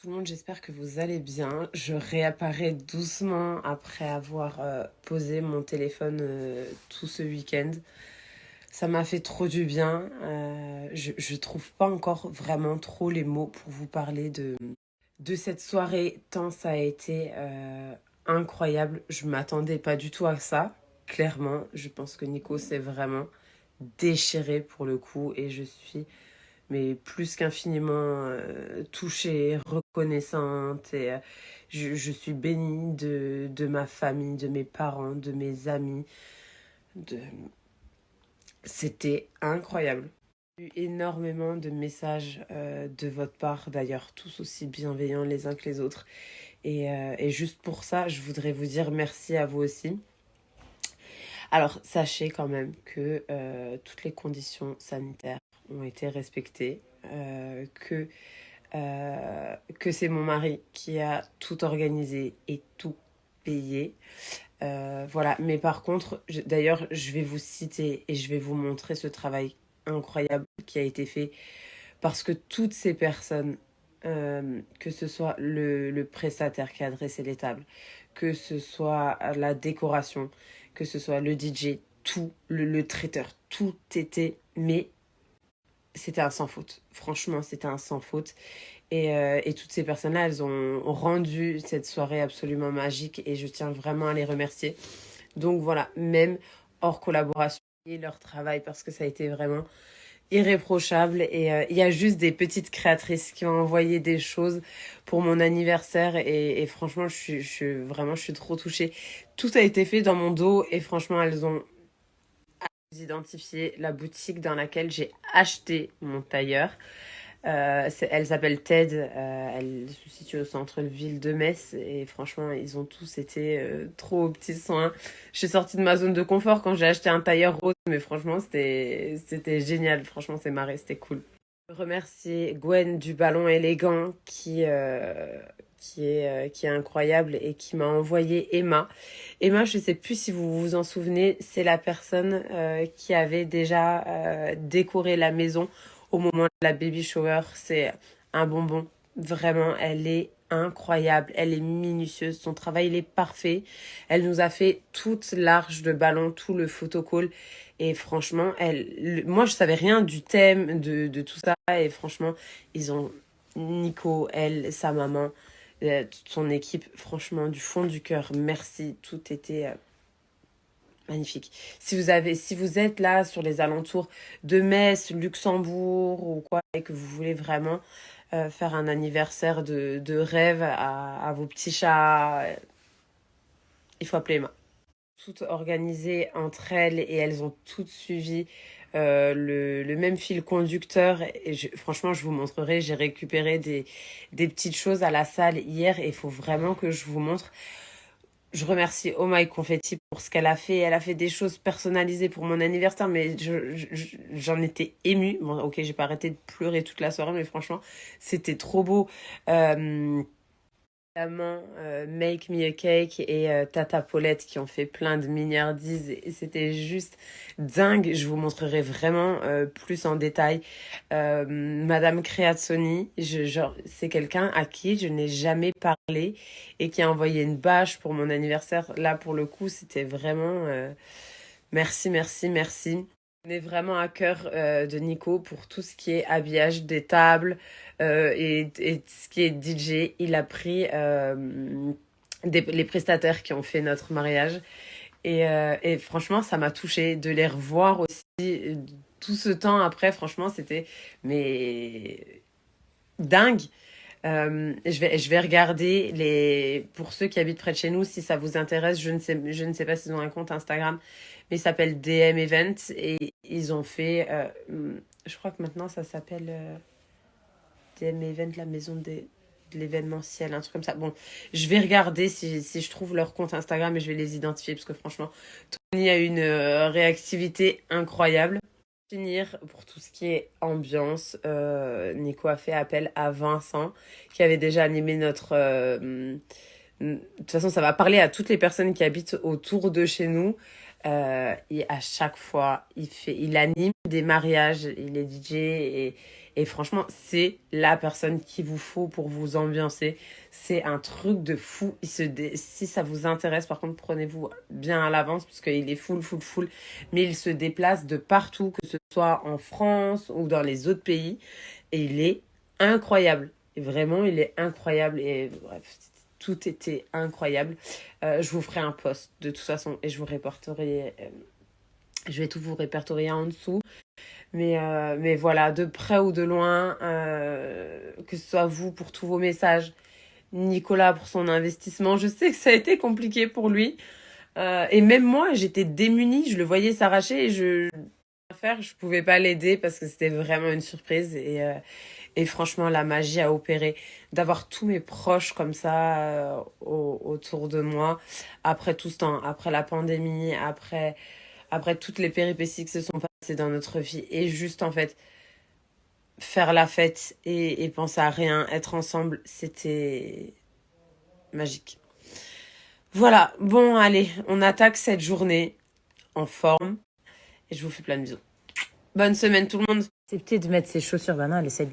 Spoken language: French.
Tout le monde, j'espère que vous allez bien. Je réapparais doucement après avoir posé mon téléphone tout ce week-end. Ça m'a fait trop du bien. Je trouve pas encore vraiment trop les mots pour vous parler de cette soirée, tant ça a été incroyable. Je m'attendais pas du tout à ça, clairement. Je pense que Nico s'est vraiment déchiré pour le coup et je suis mais plus qu'infiniment touchée, reconnaissante. Et je suis bénie de ma famille, de mes parents, de mes amis. De... C'était incroyable. J'ai eu énormément de messages de votre part, d'ailleurs, tous aussi bienveillants les uns que les autres. Et juste pour ça, je voudrais vous dire merci à vous aussi. Alors, sachez quand même que toutes les conditions sanitaires ont été respectées, que c'est mon mari qui a tout organisé et tout payé. Voilà, mais par contre, d'ailleurs, je vais vous citer et je vais vous montrer ce travail incroyable qui a été fait parce que toutes ces personnes, que ce soit le prestataire qui a dressé les tables, que ce soit la décoration, que ce soit le DJ, tout, le traiteur, tout était, mais c'était un sans faute. Franchement, c'était un sans faute. Et toutes ces personnes-là, elles ont rendu cette soirée absolument magique et je tiens vraiment à les remercier. Donc voilà, même hors collaboration et leur travail parce que ça a été vraiment irréprochable. Et il y a juste des petites créatrices qui ont envoyé des choses pour mon anniversaire et franchement, je suis trop touchée. Tout a été fait dans mon dos et franchement, elles ont identifié la boutique dans laquelle j'ai acheté mon tailleur. Elle s'appelle TED, elle se situe au centre-ville de Metz et franchement ils ont tous été trop aux petits soins. Je suis sortie de ma zone de confort quand j'ai acheté un tailleur rose mais franchement c'était génial, franchement c'est marré, c'était cool. Je remercie Gwen du Ballon Élégant qui est incroyable et qui m'a envoyé Emma. Emma, je sais plus si vous vous en souvenez, c'est la personne qui avait déjà décoré la maison au moment de la baby shower. C'est un bonbon. Vraiment, elle est incroyable. Elle est minutieuse. Son travail, il est parfait. Elle nous a fait toute l'arche de ballon, tout le photocall. Et franchement, moi, je savais rien du thème, de tout ça. Et franchement, ils ont Nico, elle, sa maman, toute son équipe. Franchement, du fond du cœur, merci. Tout était magnifique. Si vous êtes là sur les alentours de Metz, Luxembourg ou quoi, et que vous voulez vraiment faire un anniversaire de rêve à vos petits chats, il faut appeler Emma. Toutes organisées entre elles et elles ont toutes suivi le même fil conducteur. Et franchement, je vous montrerai, j'ai récupéré des petites choses à la salle hier et il faut vraiment que je vous montre. Je remercie Oh My Confetti pour ce qu'elle a fait. Elle a fait des choses personnalisées pour mon anniversaire, mais j'en étais émue. Bon, ok, j'ai pas arrêté de pleurer toute la soirée, mais franchement, c'était trop beau. Euh, Notamment Make Me a Cake et Tata Paulette qui ont fait plein de mignardises et c'était juste dingue. Je vous montrerai vraiment plus en détail. Madame Creazzoni, genre, c'est quelqu'un à qui je n'ai jamais parlé et qui a envoyé une bâche pour mon anniversaire. Là, pour le coup, c'était vraiment merci, merci, merci. On est vraiment à cœur de Nico pour tout ce qui est habillage des tables et ce qui est DJ. Il a pris les prestataires qui ont fait notre mariage. Et franchement, ça m'a touchée de les revoir aussi tout ce temps après. Franchement, c'était mais dingue. Je vais regarder pour ceux qui habitent près de chez nous, si ça vous intéresse. Je ne sais pas s'ils ont un compte Instagram, mais il s'appelle DM Events et ils ont fait, je crois que maintenant ça s'appelle DM Event, la maison de l'événementiel, un truc comme ça. Bon, je vais regarder si je trouve leur compte Instagram et je vais les identifier parce que franchement, Tony a une réactivité incroyable. Finir pour tout ce qui est ambiance, Nico a fait appel à Vincent qui avait déjà animé notre de toute façon ça va parler à toutes les personnes qui habitent autour de chez nous. Et à chaque fois, il anime des mariages, il est DJ et franchement, c'est la personne qu'il vous faut pour vous ambiancer. C'est un truc de fou. Si ça vous intéresse, par contre, prenez-vous bien à l'avance parce qu'il est full. Mais il se déplace de partout, que ce soit en France ou dans les autres pays. Et il est incroyable. Et vraiment, il est incroyable. Et bref, tout était incroyable. Je vous ferai un post de toute façon et je vais tout vous répertorier en dessous. Mais voilà, de près ou de loin, que ce soit vous pour tous vos messages, Nicolas pour son investissement, je sais que ça a été compliqué pour lui. Et même moi, j'étais démunie, je le voyais s'arracher et je pouvais pas l'aider parce que c'était vraiment une surprise. Et franchement, la magie a opéré. D'avoir tous mes proches comme ça autour de moi, après tout ce temps, après la pandémie, après toutes les péripéties qui se sont passées dans notre vie. Et juste, en fait, faire la fête et penser à rien, être ensemble, c'était magique. Voilà, bon, allez, on attaque cette journée en forme. Et je vous fais plein de bisous. Bonne semaine tout le monde. Accepter de mettre ses chaussures, bah non, elle essaie de